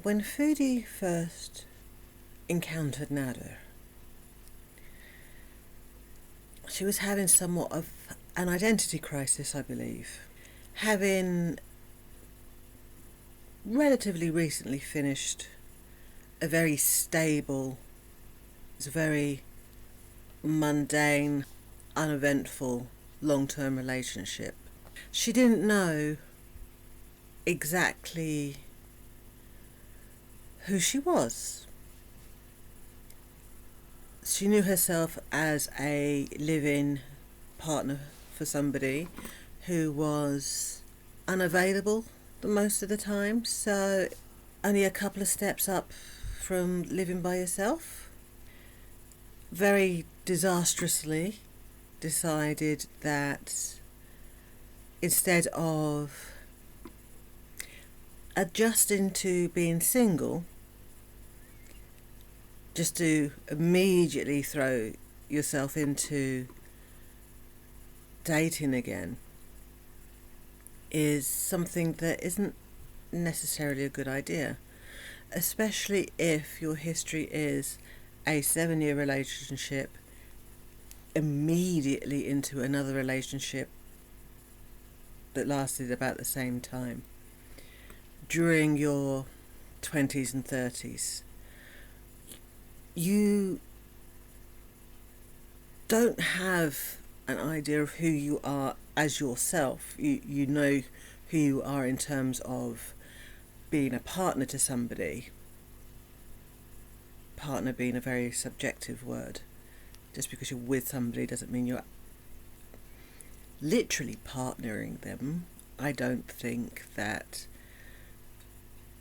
When Foodie first encountered Nader, she was having somewhat of an identity crisis, I believe. Having relatively recently finished a very stable, it's a very mundane, uneventful, long-term relationship. She didn't know exactly who she was. She knew herself as a live-in partner for somebody who was unavailable the most of the time, so only a couple of steps up from living by yourself. Very disastrously decided that instead of adjusting to being single, just to immediately throw yourself into dating again is something that isn't necessarily a good idea, especially if your history is a 7-year relationship immediately into another relationship that lasted about the same time during your 20s and 30s. You don't have an idea of who you are as yourself. You know who you are in terms of being a partner to somebody. Partner being a very subjective word. Just because you're with somebody doesn't mean you're literally partnering them. I don't think that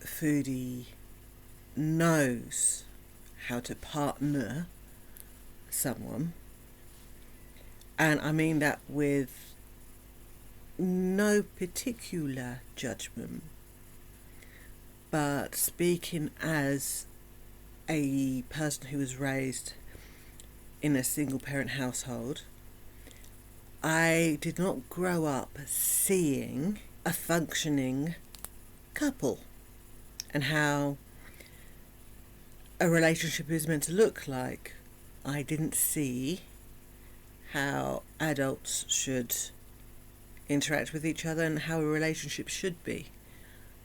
Foodie knows how to partner someone, and I mean that with no particular judgment, but speaking as a person who was raised in a single parent household, I did not grow up seeing a functioning couple and how a relationship is meant to look like. I didn't see how adults should interact with each other and how a relationship should be.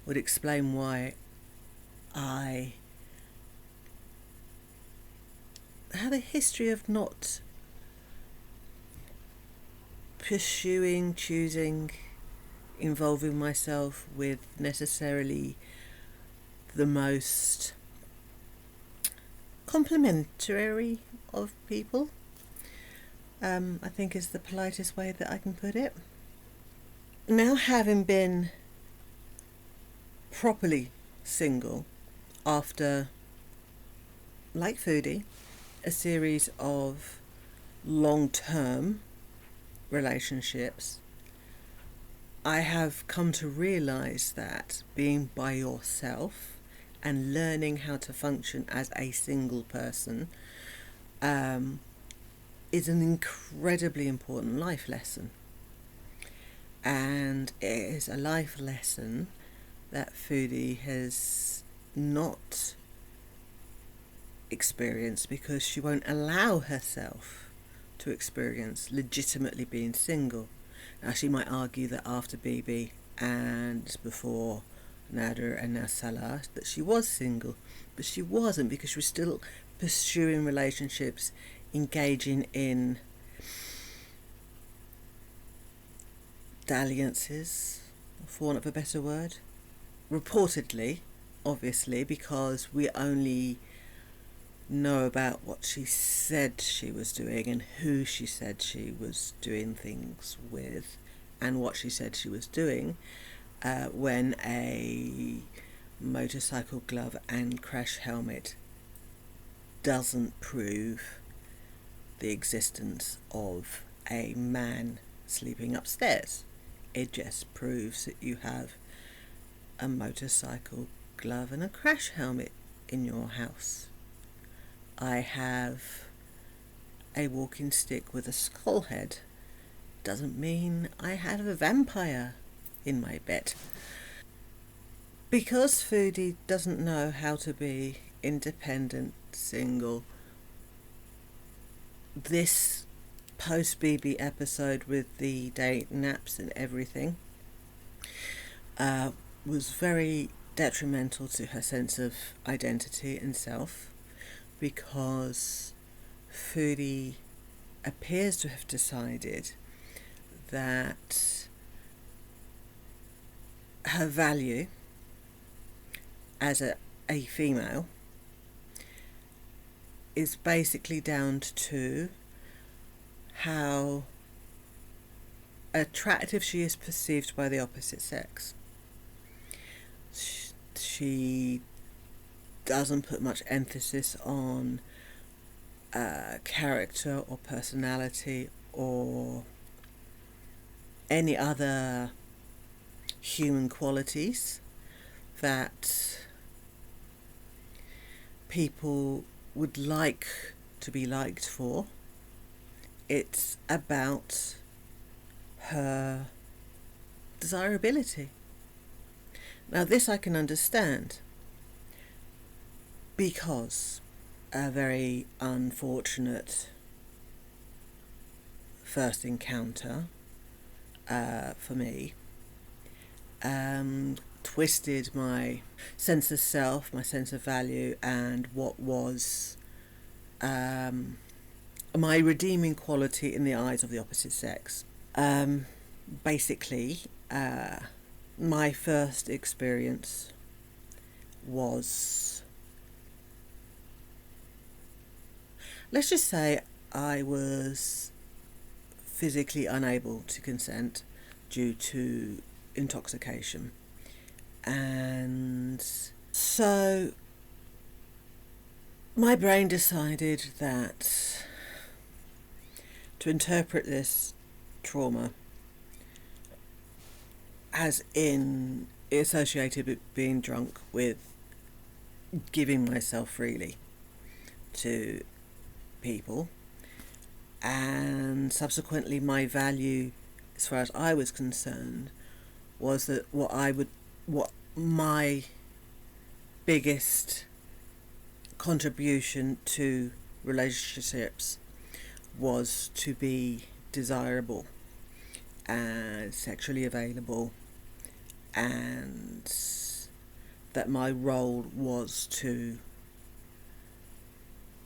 Would explain why I had a history of not pursuing, choosing, involving myself with necessarily the most complimentary of people, I think is the politest way that I can put it. Now, having been properly single after, like Foodie, a series of long-term relationships, I have come to realise that being by yourself and learning how to function as a single person is an incredibly important life lesson. And it is a life lesson that Foodie has not experienced because she won't allow herself to experience legitimately being single. Now, she might argue that after BB and before Nader and now Salah that she was single, but she wasn't, because she was still pursuing relationships, engaging in dalliances, for want of a better word. Reportedly, obviously, because we only know about what she said she was doing and who she said she was doing things with and what she said she was doing when a motorcycle glove and crash helmet doesn't prove the existence of a man sleeping upstairs. It just proves that you have a motorcycle glove and a crash helmet in your house. I have a walking stick with a skull head. Doesn't mean I have a vampire in my bed. Because Foodie doesn't know how to be independent, single, this post BB episode with the date naps and everything was very detrimental to her sense of identity and self, because Foodie appears to have decided that her value as a female is basically down to how attractive she is perceived by the opposite sex. She doesn't put much emphasis on character or personality or any other human qualities that people would like to be liked for. It's about her desirability. Now, this I can understand, because a very unfortunate first encounter for me twisted my sense of self, my sense of value, and what was my redeeming quality in the eyes of the opposite sex. Basically, my first experience was, let's just say, I was physically unable to consent due to intoxication. And so my brain decided that to interpret this trauma as in associated with being drunk with giving myself freely to people, and subsequently my value, as far as I was concerned, was that what my biggest contribution to relationships was to be desirable and sexually available, and that my role was to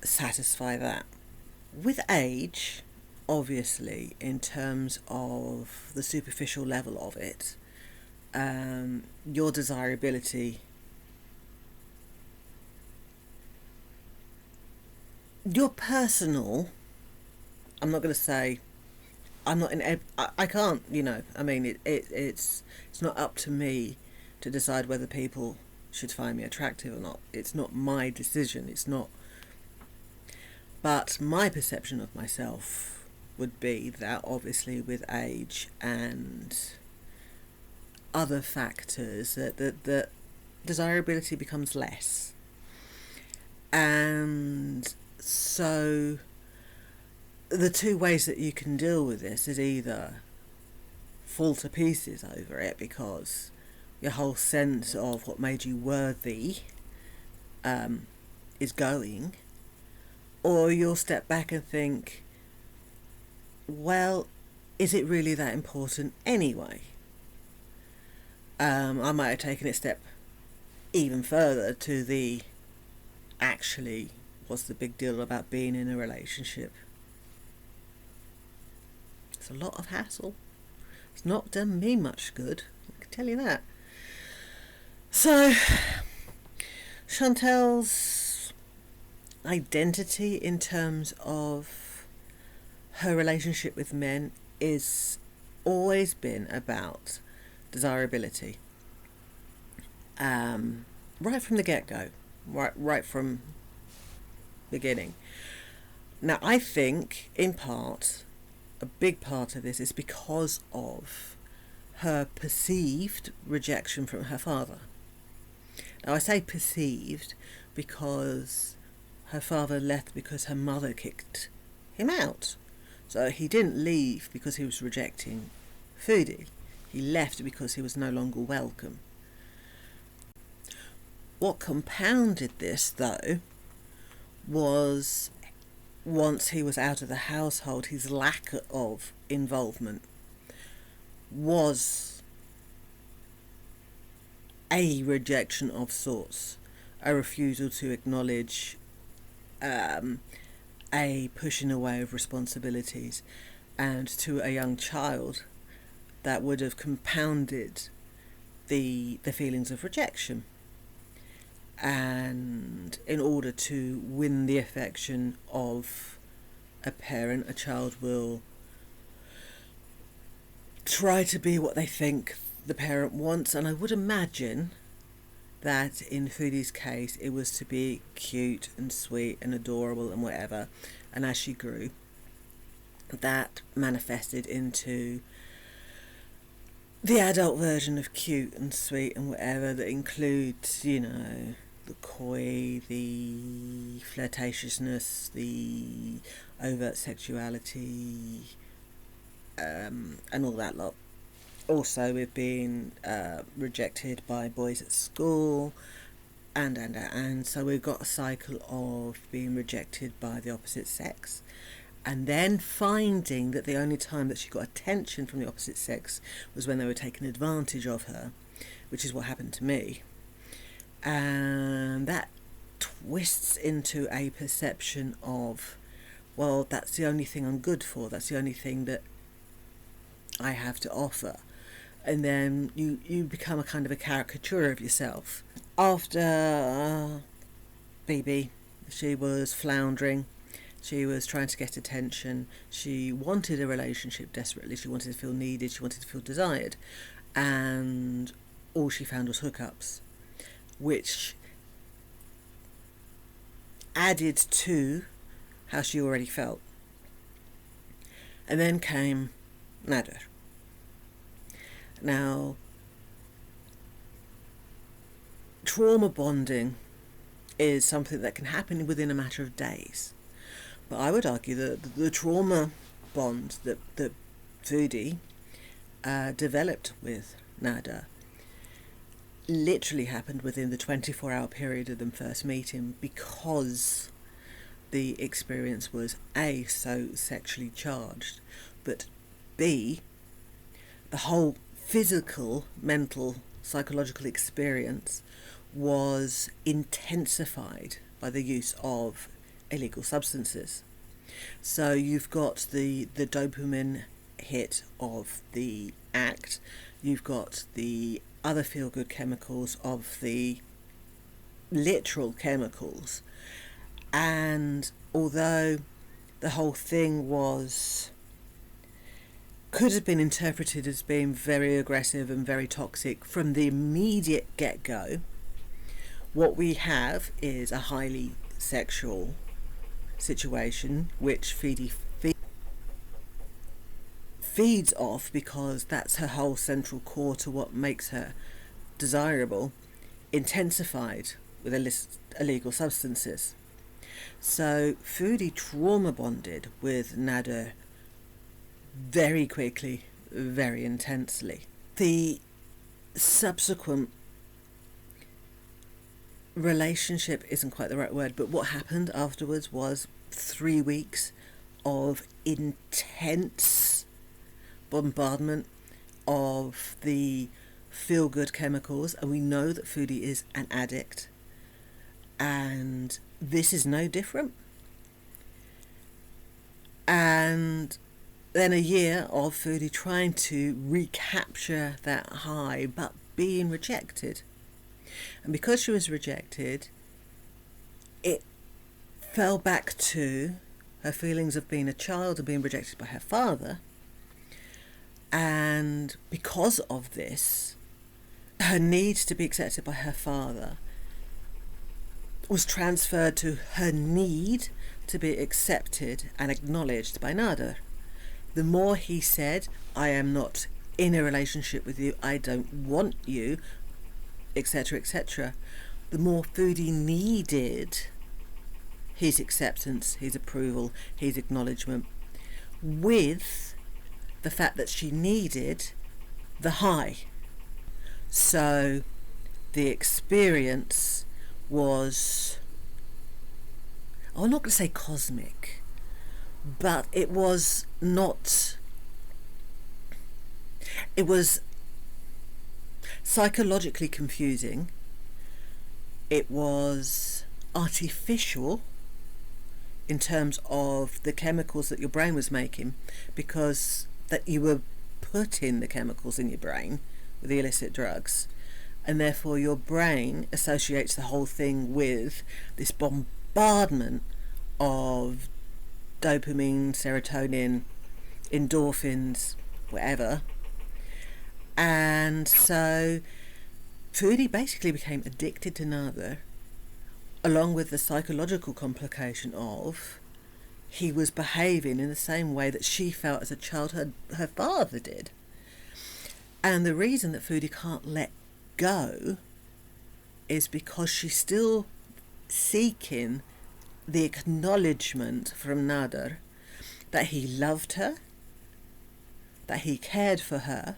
satisfy that. With age, obviously, in terms of the superficial level of it, your desirability, your personal, I'm not going to say, I'm not in, I can't, I mean, it's not up to me to decide whether people should find me attractive or not. It's not my decision, it's not. But my perception of myself would be that obviously with age and other factors that desirability becomes less. And so the two ways that you can deal with this is either fall to pieces over it because your whole sense of what made you worthy is going, or you'll step back and think, well, is it really that important anyway? I might have taken it a step even further to the actually, what's the big deal about being in a relationship? It's a lot of hassle. It's not done me much good, I can tell you that. So, Chantel's identity in terms of her relationship with men is always been about desirability. Right from the get-go, right from beginning. Now, I think, in part, a big part of this is because of her perceived rejection from her father. Now, I say perceived because her father left because her mother kicked him out. So he didn't leave because he was rejecting Foodie. He left because he was no longer welcome. What compounded this, though, was once he was out of the household, his lack of involvement was a rejection of sorts, a refusal to acknowledge, a pushing away of responsibilities, and to a young child that would have compounded the feelings of rejection. And in order to win the affection of a parent, a child will try to be what they think the parent wants. And I would imagine that in Foodie's case, it was to be cute and sweet and adorable and whatever. And as she grew, that manifested into the adult version of cute and sweet and whatever, that includes, you know, the coy, the flirtatiousness, the overt sexuality, and all that lot. Also, with being rejected by boys at school, and so we've got a cycle of being rejected by the opposite sex, and then finding that the only time that she got attention from the opposite sex was when they were taking advantage of her, which is what happened to me. And that twists into a perception of, well, that's the only thing I'm good for, that's the only thing that I have to offer. And then you become a kind of a caricature of yourself. After BB, she was floundering. She was trying to get attention. She wanted a relationship desperately. She wanted to feel needed. She wanted to feel desired. And all she found was hookups, which added to how she already felt. And then came Nader. Now, trauma bonding is something that can happen within a matter of days. But I would argue that the trauma bond that Foodie developed with Nader literally happened within the 24-hour period of them first meeting, because the experience was A, so sexually charged, but B, the whole physical, mental, psychological experience was intensified by the use of illegal substances. So you've got the dopamine hit of the act, you've got the other feel-good chemicals of the literal chemicals, and although the whole thing could have been interpreted as being very aggressive and very toxic from the immediate get-go, what we have is a highly sexual situation which Foodie feeds off, because that's her whole central core to what makes her desirable, intensified with illegal substances. So Foodie trauma bonded with Nader very quickly, very intensely. The subsequent relationship isn't quite the right word, but what happened afterwards was 3 weeks of intense bombardment of the feel-good chemicals, and we know that Foodie is an addict, and this is no different. And then a year of Foodie trying to recapture that high, but being rejected. And because she was rejected, it fell back to her feelings of being a child and being rejected by her father. And because of this, her need to be accepted by her father was transferred to her need to be accepted and acknowledged by Nader. The more he said, I am not in a relationship with you, I don't want you, etc., etc., the more Foodie needed his acceptance, his approval, his acknowledgement, with the fact that she needed the high. So the experience was, I'm not going to say cosmic, but it was not, it was psychologically confusing. It was artificial in terms of the chemicals that your brain was making, because that you were putting the chemicals in your brain with the illicit drugs, and therefore your brain associates the whole thing with this bombardment of dopamine, serotonin, endorphins, whatever. And so Foodie basically became addicted to Nader, along with the psychological complication of he was behaving in the same way that she felt as a child her father did. And the reason that Foodie can't let go is because she's still seeking the acknowledgement from Nader that he loved her, that he cared for her,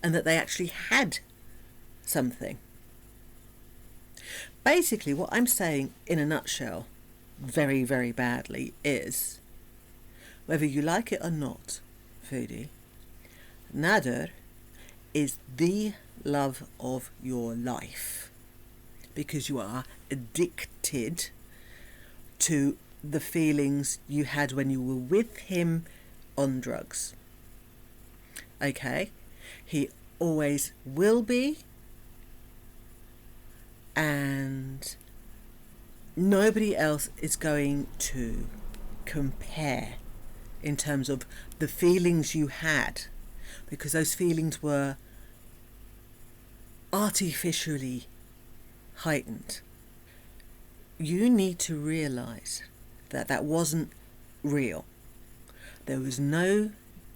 and that they actually had something. Basically, what I'm saying in a nutshell, very, very badly, is whether you like it or not, Foodie, Nader is the love of your life, because you are addicted to the feelings you had when you were with him on drugs. Okay? He always will be, and nobody else is going to compare in terms of the feelings you had, because those feelings were artificially heightened. You need to realize that that wasn't real. There was no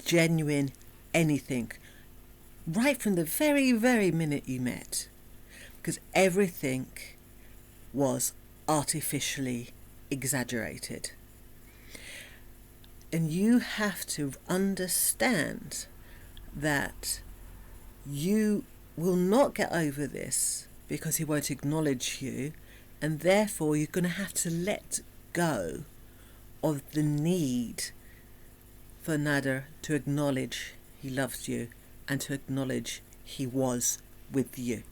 genuine anything right from the very, very minute you met, because everything was artificially exaggerated. And you have to understand that you will not get over this because he won't acknowledge you, and therefore you're going to have to let go of the need for Nader to acknowledge he loves you and to acknowledge he was with you.